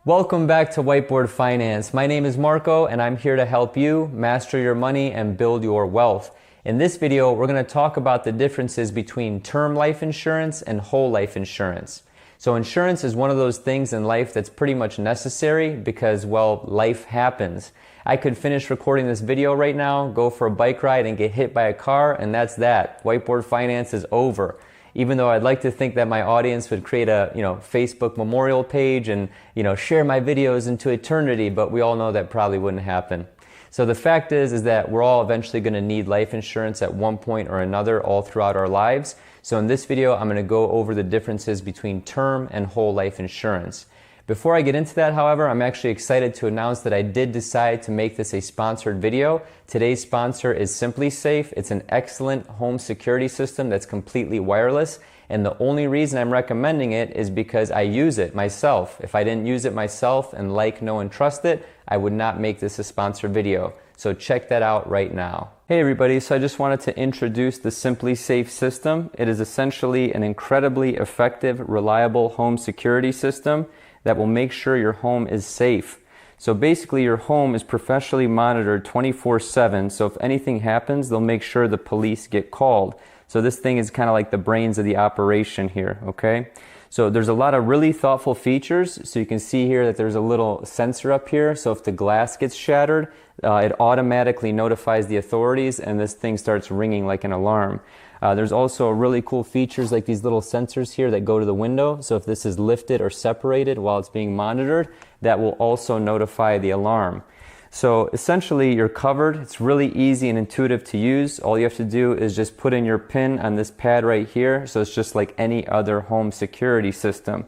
Welcome back to Whiteboard Finance. My name is Marco and I'm here to help you master your money and build your wealth. In this video, we're going to talk about the differences between term life insurance and whole life insurance. So insurance is one of those things in life that's pretty much necessary because, well, life happens. I could finish recording this video right now, go for a bike ride and get hit by a car, and that's that. Whiteboard Finance is over. Even though I'd like to think that my audience would create a Facebook memorial page and share my videos into eternity, but we all know that probably wouldn't happen. So the fact is that we're all eventually going to need life insurance at one point or another all throughout our lives. So in this video, I'm going to go over the differences between term and whole life insurance. Before I get into that, however, I'm actually excited to announce that I did decide to make this a sponsored video. Today's sponsor is SimpliSafe. It's an excellent home security system that's completely wireless. And the only reason I'm recommending it is because I use it myself. If I didn't use it myself and know and trust it, I would not make this a sponsored video. So check that out right now. Hey everybody, so I just wanted to introduce the SimpliSafe system. It is essentially an incredibly effective, reliable home security system that will make sure your home is safe. So basically your home is professionally monitored 24/7, so if anything happens, they'll make sure the police get called. So this thing is kind of like the brains of the operation here, okay? So there's a lot of really thoughtful features. So you can see here that there's a little sensor up here, so if the glass gets shattered, it automatically notifies the authorities and this thing starts ringing like an alarm. There's also really cool features like these little sensors here that go to the window. So if this is lifted or separated while it's being monitored, that will also notify the alarm. So essentially you're covered. It's really easy and intuitive to use. All you have to do is just put in your PIN on this pad right here. So it's just like any other home security system.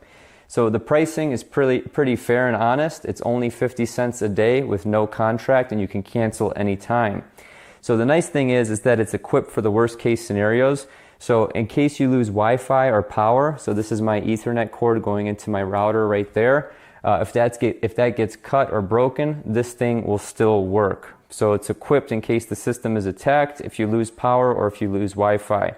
So the pricing is pretty fair and honest. It's only 50 cents a day with no contract and you can cancel anytime. So the nice thing is that it's equipped for the worst case scenarios. So in case you lose Wi-Fi or power, so this is my Ethernet cord going into my router right there. If that gets cut or broken, this thing will still work. So it's equipped in case the system is attacked, if you lose power or if you lose Wi-Fi.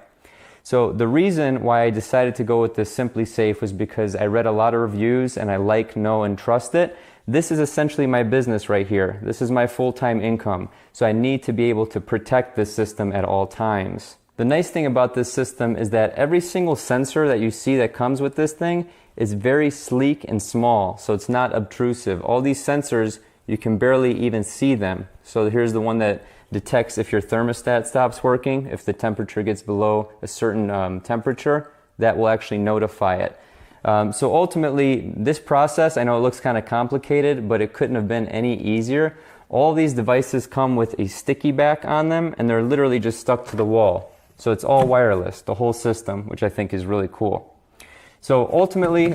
So the reason why I decided to go with this SimpliSafe was because I read a lot of reviews and I know and trust it. This is essentially my business right here. This is my full-time income. So I need to be able to protect this system at all times. The nice thing about this system is that every single sensor that you see that comes with this thing is very sleek and small. So it's not obtrusive. All these sensors, you can barely even see them. So here's the one that detects if your thermostat stops working, if the temperature gets below a certain temperature, that will actually notify it. So ultimately, this process, I know it looks kind of complicated, but it couldn't have been any easier. All these devices come with a sticky back on them, and they're literally just stuck to the wall. So it's all wireless, the whole system, which I think is really cool. So ultimately,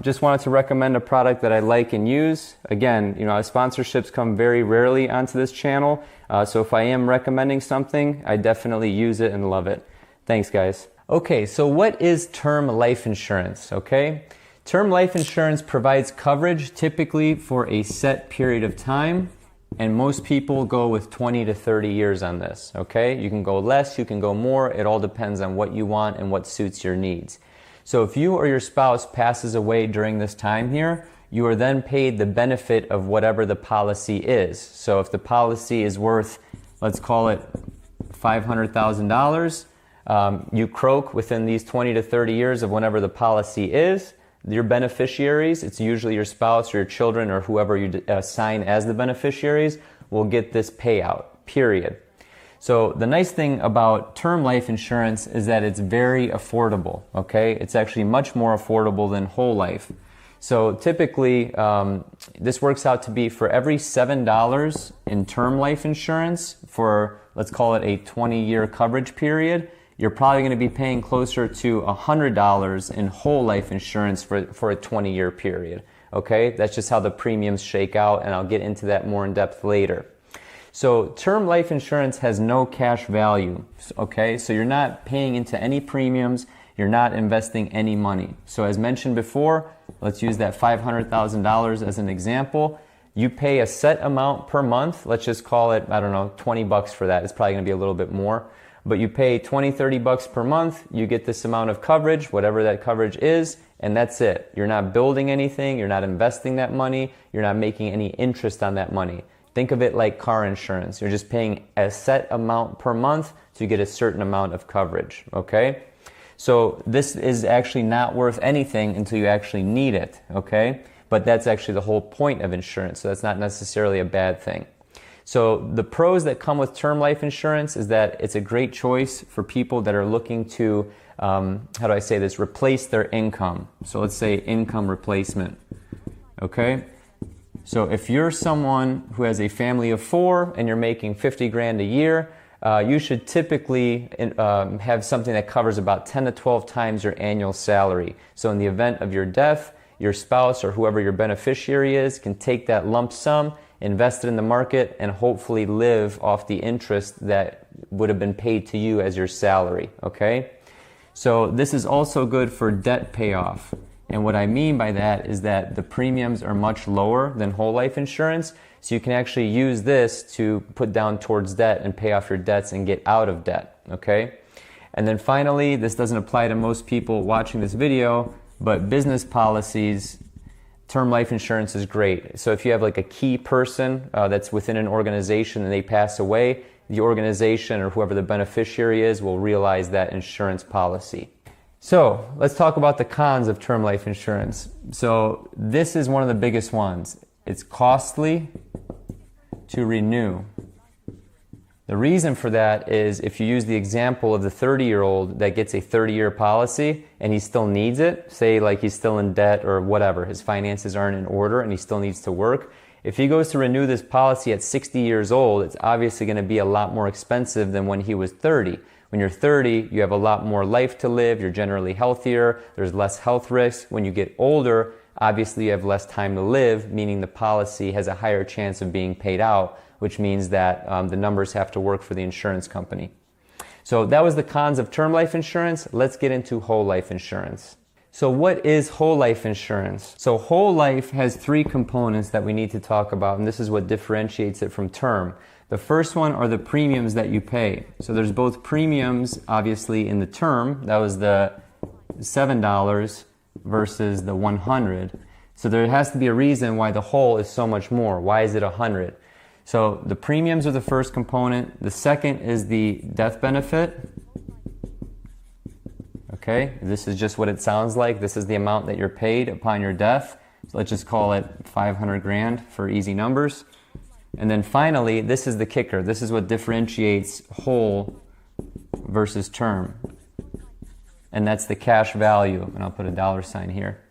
just wanted to recommend a product that I like and use. Again, sponsorships come very rarely onto this channel. So if I am recommending something, I definitely use it and love it. Thanks, guys. Okay, so what is term life insurance, okay? Term life insurance provides coverage typically for a set period of time, and most people go with 20 to 30 years on this, okay? You can go less, you can go more, it all depends on what you want and what suits your needs. So if you or your spouse passes away during this time here, you are then paid the benefit of whatever the policy is. So if the policy is worth, let's call it $500,000, you croak within these 20 to 30 years of whenever the policy is. Your beneficiaries, it's usually your spouse or your children or whoever you assign as the beneficiaries, will get this payout, period. So the nice thing about term life insurance is that it's very affordable, okay? It's actually much more affordable than whole life. So typically, this works out to be for every $7 in term life insurance for, let's call it a 20-year coverage period, you're probably going to be paying closer to $100 in whole life insurance for a 20-year period. Okay, that's just how the premiums shake out, and I'll get into that more in depth later. So term life insurance has no cash value. Okay, so you're not paying into any premiums, you're not investing any money. So as mentioned before, let's use that $500,000 as an example. You pay a set amount per month. Let's just call it, I don't know, 20 bucks for that. It's probably going to be a little bit more. but you pay 20, 30 bucks per month, you get this amount of coverage, whatever that coverage is, and that's it. You're not building anything, you're not investing that money, you're not making any interest on that money. Think of it like car insurance. You're just paying a set amount per month to get a certain amount of coverage, okay? So this is actually not worth anything until you actually need it, okay? But that's actually the whole point of insurance, so that's not necessarily a bad thing. So the pros that come with term life insurance is that it's a great choice for people that are looking to, how do I say this, replace their income. So let's say income replacement, okay? So if you're someone who has a family of 4 and you're making 50 grand a year, you should typically have something that covers about 10 to 12 times your annual salary. So in the event of your death, your spouse or whoever your beneficiary is can take that lump sum, invest it in the market, and hopefully live off the interest that would have been paid to you as your salary, okay? So this is also good for debt payoff. And what I mean by that is that the premiums are much lower than whole life insurance, so you can actually use this to put down towards debt and pay off your debts and get out of debt, okay? And then finally, this doesn't apply to most people watching this video, but business policies, term life insurance is great. So if you have like a key person that's within an organization and they pass away, the organization or whoever the beneficiary is will realize that insurance policy. So let's talk about the cons of term life insurance. So this is one of the biggest ones. It's costly to renew. The reason for that is if you use the example of the 30-year-old that gets a 30-year policy and he still needs it, say like he's still in debt or whatever, his finances aren't in order and he still needs to work. If he goes to renew this policy at 60 years old, it's obviously going to be a lot more expensive than when he was 30. When you're 30, you have a lot more life to live, you're generally healthier, there's less health risks. When you get older, obviously you have less time to live, meaning the policy has a higher chance of being paid out, which means that the numbers have to work for the insurance company. So that was the cons of term life insurance. Let's get into whole life insurance. So what is whole life insurance? So whole life has 3 components that we need to talk about, and this is what differentiates it from term. The first one are the premiums that you pay. So there's both premiums, obviously, in the term. That was the $7 versus the $100. So there has to be a reason why the whole is so much more. Why is it $100? So the premiums are the first component. The second is the death benefit. Okay, this is just what it sounds like. This is the amount that you're paid upon your death. So let's just call it 500 grand for easy numbers. And then finally, this is the kicker. This is what differentiates whole versus term. And that's the cash value. And I'll put a dollar sign here.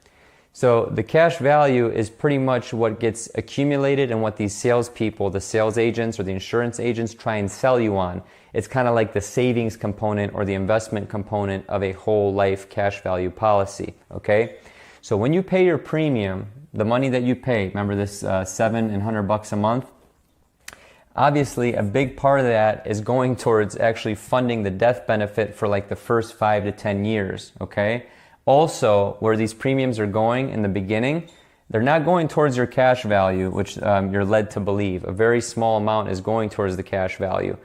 So the cash value is pretty much what gets accumulated and what these salespeople, the sales agents or the insurance agents try and sell you on. It's kind of like the savings component or the investment component of a whole life cash value policy, okay? So when you pay your premium, the money that you pay, remember this $700 and $100 a month? Obviously, a big part of that is going towards actually funding the death benefit for like the first 5 to 10 years, okay? Also, where these premiums are going in the beginning, they're not going towards your cash value, which you're led to believe. A very small amount is going towards the cash value.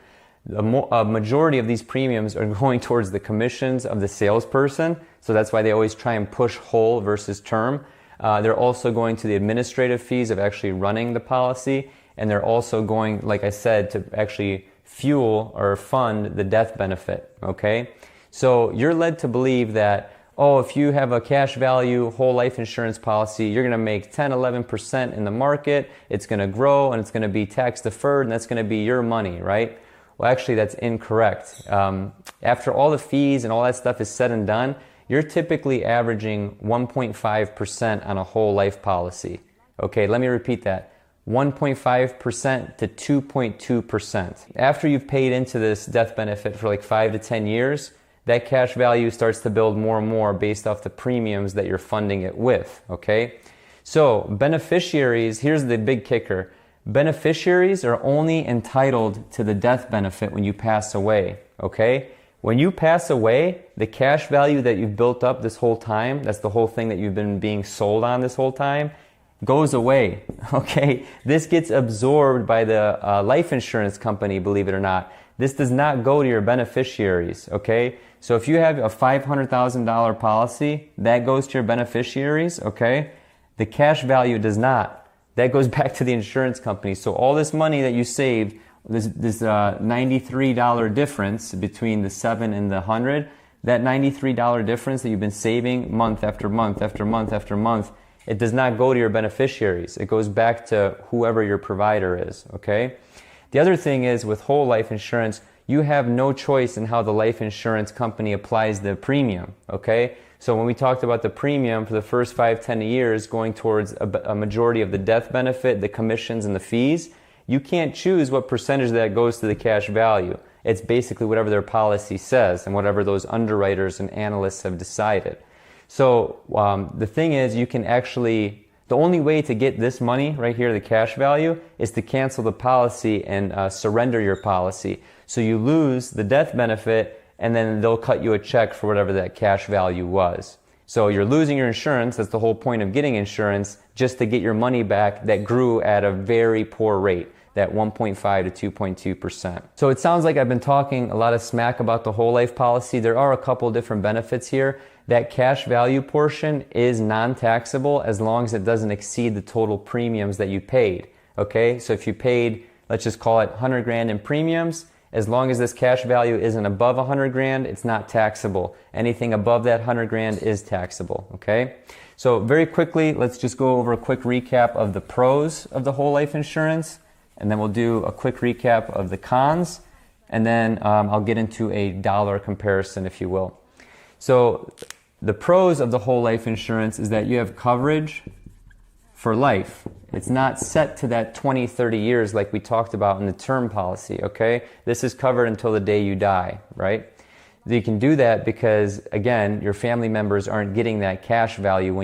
A majority of these premiums are going towards the commissions of the salesperson, so that's why they always try and push whole versus term. They're also going to the administrative fees of actually running the policy, and they're also going, like I said, to actually fuel or fund the death benefit, okay? So you're led to believe that, oh, if you have a cash value whole life insurance policy, you're going to make 10, 11% in the market, it's going to grow, and it's going to be tax deferred, and that's going to be your money, right? Well, actually, that's incorrect. After all the fees and all that stuff is said and done, you're typically averaging 1.5% on a whole life policy. Okay, let me repeat that. 1.5% to 2.2%. After you've paid into this death benefit for like 5 to 10 years, that cash value starts to build more and more based off the premiums that you're funding it with, okay? So beneficiaries, here's the big kicker. Beneficiaries are only entitled to the death benefit when you pass away, okay? When you pass away, the cash value that you've built up this whole time, that's the whole thing that you've been being sold on this whole time, goes away, okay? This gets absorbed by the life insurance company, believe it or not. this does not go to your beneficiaries, okay? So if you have a $500,000 policy, that goes to your beneficiaries, okay? The cash value does not. That goes back to the insurance company. So all this money that you saved, this $93 difference between the 7 and the 100, that $93 difference that you've been saving month after month after month after month, it does not go to your beneficiaries. It goes back to whoever your provider is, okay? The other thing is with whole life insurance, you have no choice in how the life insurance company applies the premium, okay? So when we talked about the premium for the first 5-10 years going towards a majority of the death benefit, the commissions and the fees, you can't choose what percentage of that goes to the cash value. It's basically whatever their policy says and whatever those underwriters and analysts have decided. So the thing is, you can actually, the only way to get this money right here, the cash value, is to cancel the policy and surrender your policy. So you lose the death benefit and then they'll cut you a check for whatever that cash value was. So you're losing your insurance, that's the whole point of getting insurance, just to get your money back that grew at a very poor rate, that 1.5 to 2.2%. So it sounds like I've been talking a lot of smack about the whole life policy. There are a couple different benefits here. That cash value portion is non-taxable as long as it doesn't exceed the total premiums that you paid. Okay, so if you paid, let's just call it 100 grand in premiums, as long as this cash value isn't above 100 grand, it's not taxable. Anything above that 100 grand is taxable, okay? So very quickly, let's just go over a quick recap of the pros of the whole life insurance, and then we'll do a quick recap of the cons, and then I'll get into a dollar comparison, if you will. So the pros of the whole life insurance is that you have coverage for life. It's not set to that 20, 30 years like we talked about in the term policy, okay? This is covered until the day you die, right? You can do that because, again, your family members aren't getting that cash value when you